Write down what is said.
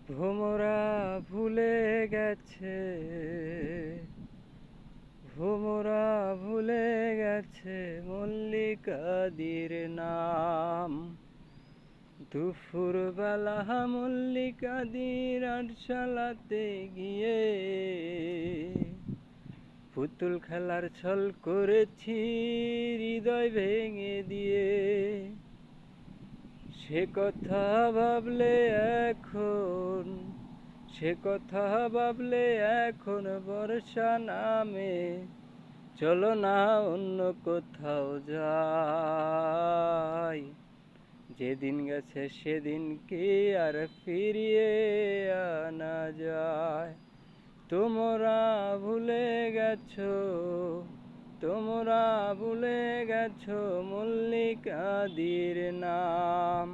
ভোমরা ভুলে গেছে, ভোমরা ভুলে গেছে মল্লিকাদির নাম। দুপুরবেলা মল্লিকাদির আটশালাতে গিয়ে পুতুল খেলার ছল করেছি হৃদয় ভেঙে দিয়ে। সে কথা ভাবলে এখন, সে কথা ভাবলে এখন বর্ষা নামে। চলো না অন্য কোথাও যাই, যেদিন গেছে সেদিন কি আর ফিরিয়ে আনা যায়। তোমরা ভুলে গেছো, তোমরা ভুলে গেছো মল্লিকাদির নাম।